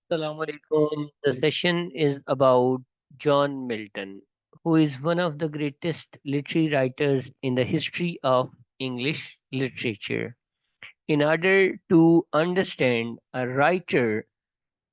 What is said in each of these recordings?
Assalamu alaikum. The session is about John Milton, who is one of the greatest literary writers in the history of English literature. In order to understand a writer,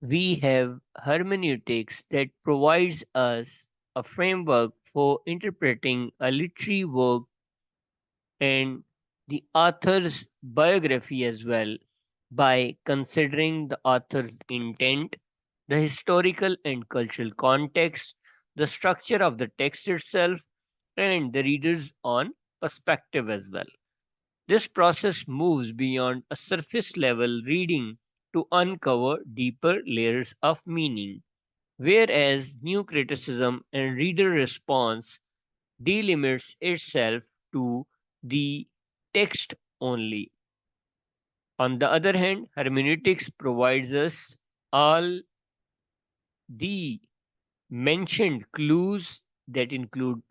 we have hermeneutics that provides us a framework for interpreting a literary work and the author's biography as well by considering the author's intent, the historical and cultural context, the structure of the text itself, and the reader's own perspective as well. This process moves beyond a surface level reading to uncover deeper layers of meaning, whereas new criticism and reader response delimits itself to the text only. On the other hand, hermeneutics provides us all the mentioned clues that include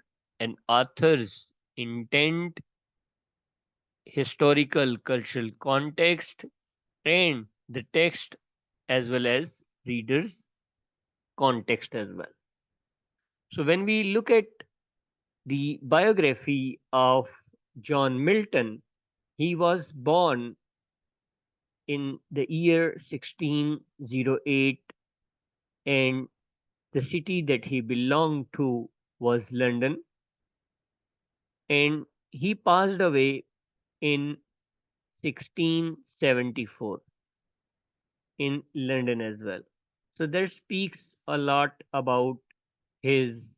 an author's intent, historical cultural context, and the text as well as reader's context as well. So when we look at the biography of John Milton, he was born in the year 1608, and the city that he belonged to was London, and he passed away in 1674 in London as well. So that speaks a lot about his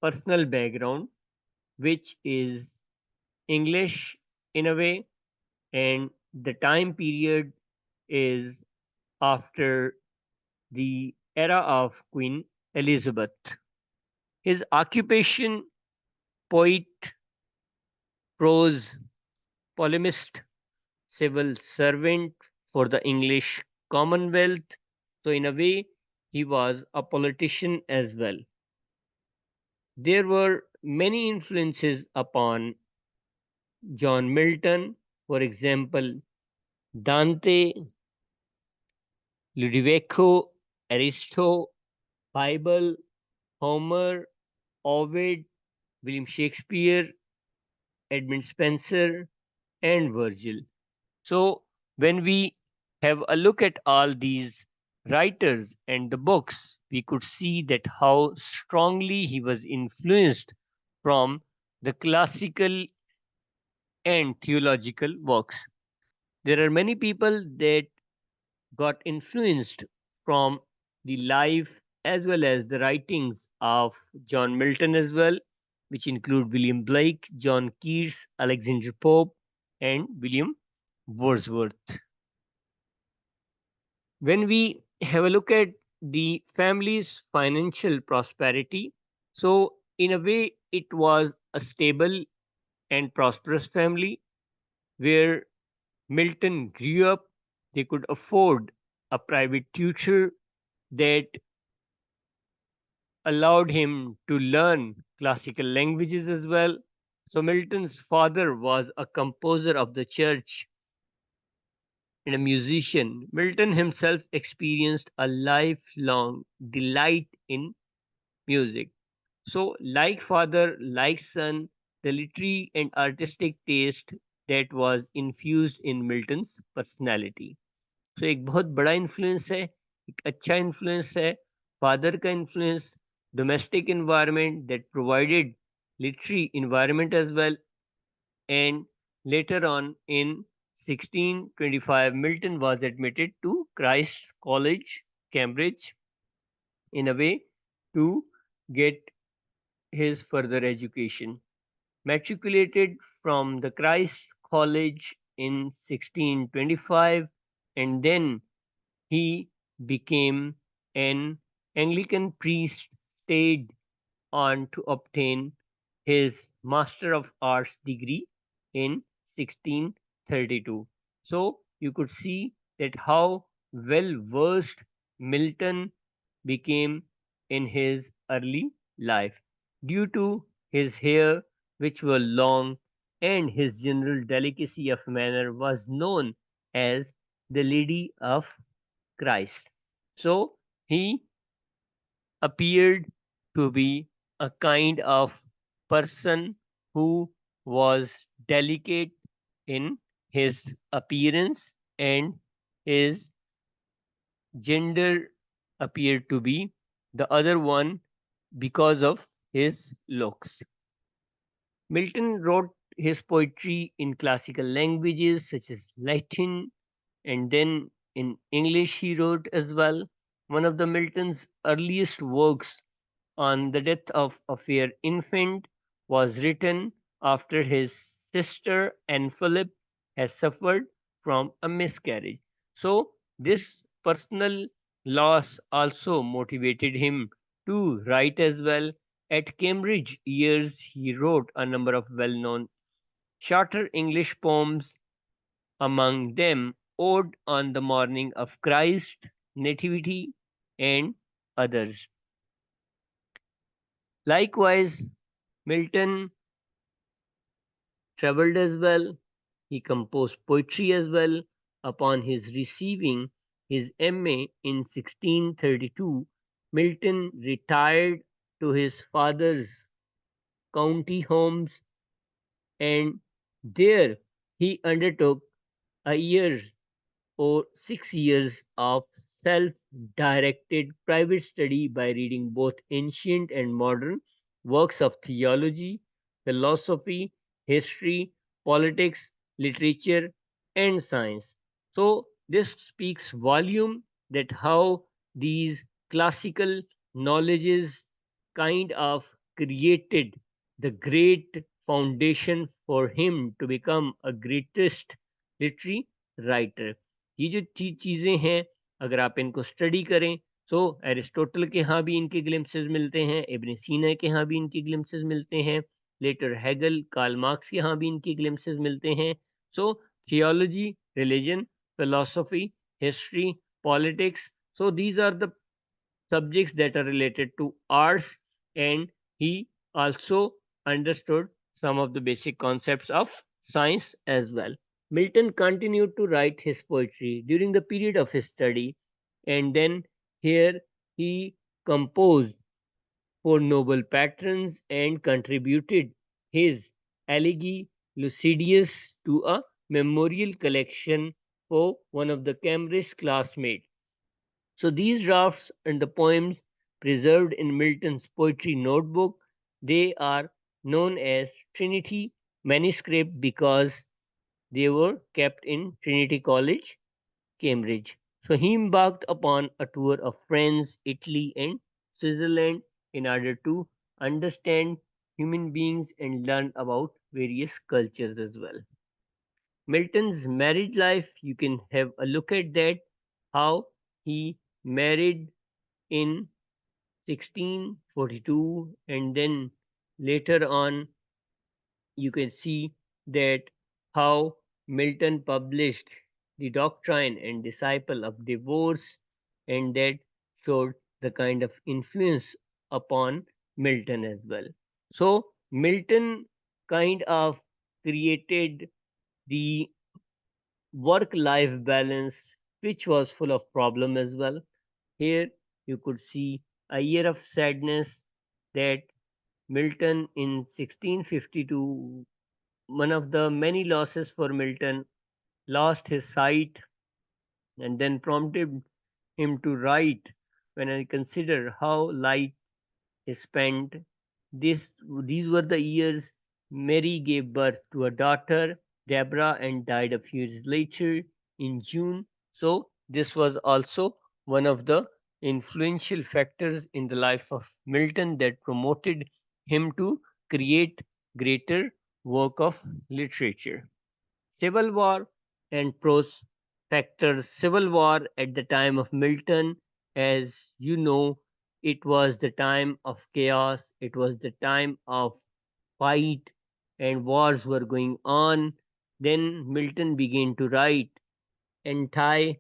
personal background, which is English in a way, and the time period is after the era of Queen Elizabeth. His occupation, poet, prose, polemist, civil servant for the English Commonwealth. So, in a way, he was a politician as well. There were many influences upon John Milton, for example, Dante, Ludovico, Aristo, Bible, Homer, Ovid, William Shakespeare, Edmund Spenser, and Virgil. So, when we have a look at all these writers and the books, we could see that how strongly he was influenced from the classical and theological works. There are many people that got influenced from the life as well as the writings of John Milton as well, which include William Blake, John Keats, Alexander Pope, and William Wordsworth. When we have a look at the family's financial prosperity, so in a way, it was a stable and prosperous family where Milton grew up. They could afford a private tutor that allowed him to learn classical languages as well. So, Milton's father was a composer of the church and a musician. Milton himself experienced a lifelong delight in music. So, like father, like son, the literary and artistic taste that was infused in Milton's personality. So एक बहुत बड़ा influence है, एक अच्छा influence है, father का influence, domestic environment that provided literary environment as well, and later on in 1625 Milton was admitted to Christ's College, Cambridge, in a way to get his further education. Matriculated from the Christ College in 1625, and then he became an Anglican priest, stayed on to obtain his Master of Arts degree in 1632. So you could see that how well versed Milton became in his early life due to his hair, which were long, and his general delicacy of manner was known as the Lady of Christ. So he appeared to be a kind of person who was delicate in his appearance, and his gender appeared to be the other one because of his looks. Milton wrote his poetry in classical languages such as Latin, and then in English he wrote as well. One of the Milton's earliest works on the death of a fair infant was written after his sister Anne Philip had suffered from a miscarriage. So, this personal loss also motivated him to write as well. At Cambridge years, he wrote a number of well known shorter English poems, among them Ode on the Morning of Christ, Nativity, and others. Likewise, Milton traveled as well. He composed poetry as well. Upon his receiving his MA in 1632, Milton retired to his father's county homes, and there he undertook a year or 6 years of self directed private study by reading both ancient and modern works of theology, philosophy, history, politics, literature, and science. So, this speaks volume that how these classical knowledges kind of created the great foundation for him to become a greatest literary writer. ये जो चीज़ें हैं, अगर आप इनको study करें, तो Aristotle के यहाँ भी इनके ग्लिम्पसेस मिलते हैं, इब्न सीना के यहाँ भी इनके ग्लिम्पसेस मिलते हैं, लेटर हेगल, कार्ल मार्क्स के यहाँ भी इनके ग्लिम्पसेस मिलते हैं. So theology, religion, philosophy, history, politics, so these are the subjects that are related to arts, and he also understood some of the basic concepts of science as well. Milton continued to write his poetry during the period of his study, and then here he composed for noble patrons and contributed his Elegy Lucidius to a memorial collection for one of the Cambridge classmates. So these drafts and the poems preserved in Milton's poetry notebook, they are known as Trinity manuscript because they were kept in Trinity College, Cambridge. So he embarked upon a tour of France, Italy, and Switzerland in order to understand human beings and learn about various cultures as well. Milton's marriage life, you can have a look at that, how he married in 1642, and then later on you can see that how Milton published the doctrine and disciple of divorce, and that showed the kind of influence upon Milton as well. So Milton kind of created the work life balance, which was full of problem as well. Here you could see a year of sadness that Milton in 1652, one of the many losses for Milton, lost his sight, and then prompted him to write. When I consider how light is spent, this these were the years Mary gave birth to a daughter, Deborah, and died a few years later in June. So this was also one of the influential factors in the life of Milton that promoted him to create greater work of literature. Civil War and prose factors. Civil War at the time of Milton, as you know, it was the time of chaos, it was the time of fight, and wars were going on. Then Milton began to write anti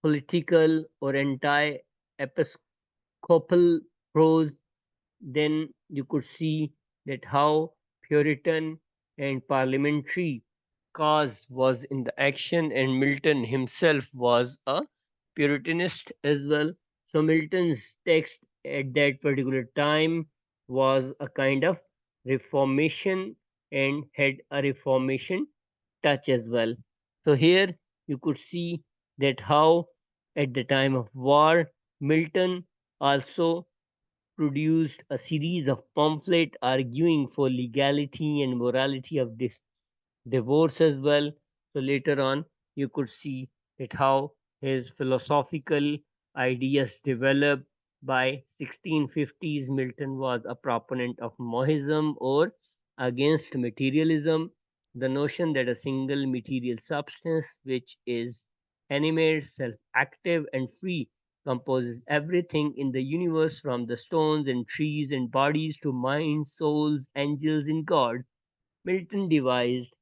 political or anti episcopal prose. Then you could see that how Puritan and parliamentary cause was in the action, and Milton himself was a Puritanist as well. So Milton's text at that particular time was a kind of reformation and had a reformation touch as well. So here you could see that how at the time of war Milton also produced a series of pamphlets arguing for legality and morality of this divorce as well. So later on, you could see that how his philosophical ideas developed. By 1650s, Milton was a proponent of mohism or against materialism, the notion that a single material substance, which is animate, self-active, and free, composes everything in the universe from the stones and trees and bodies to minds, souls, angels, and God. Milton devised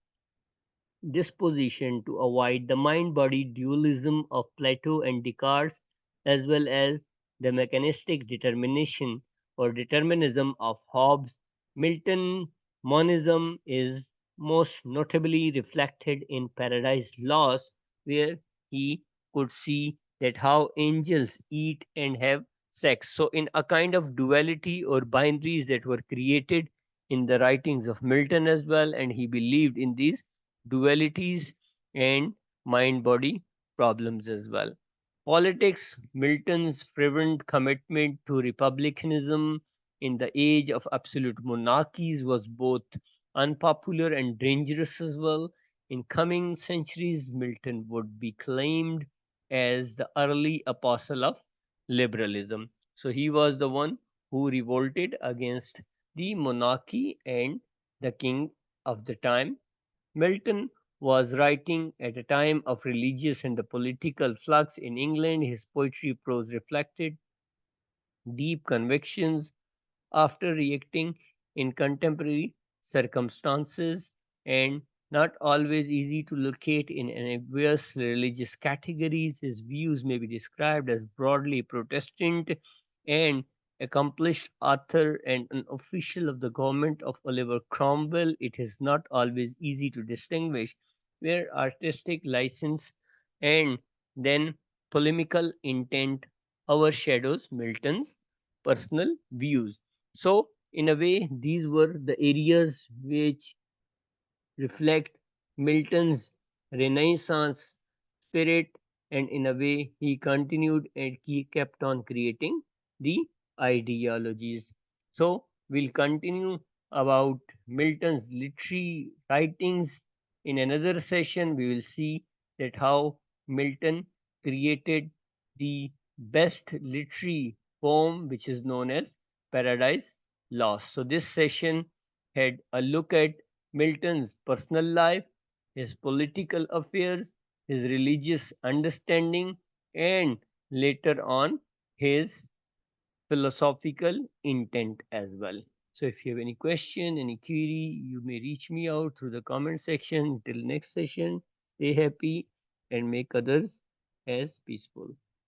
disposition to avoid the mind body dualism of Plato and Descartes, as well as the mechanistic determination or determinism of Hobbes. Milton monism is most notably reflected in Paradise Lost, where he could see that how angels eat and have sex. So, in a kind of duality or binaries that were created in the writings of Milton as well, and he believed in these dualities and mind body problems as well. Politics, Milton's fervent commitment to republicanism in the age of absolute monarchies was both unpopular and dangerous as well. In coming centuries, Milton would be claimed as the early apostle of liberalism. So he was the one who revolted against the monarchy and the king of the time. Milton was writing at a time of religious and the political flux in England. His poetry prose reflected deep convictions after reacting in contemporary circumstances and not always easy to locate in obvious religious categories. His views may be described as broadly Protestant and accomplished author and an official of the government of Oliver Cromwell. It is not always easy to distinguish where artistic license and then polemical intent overshadows Milton's personal views. So, in a way, these were the areas which reflect Milton's Renaissance spirit, and in a way, he continued and he kept on creating the ideologies. So, we'll continue about Milton's literary writings in another session. We will see that how Milton created the best literary poem, which is known as Paradise Lost. So, this session had a look at Milton's personal life, his political affairs, his religious understanding, and later on his philosophical intent as well. So, if you have any question, any query, you may reach me out through the comment section. Till next session, stay happy and make others as peaceful.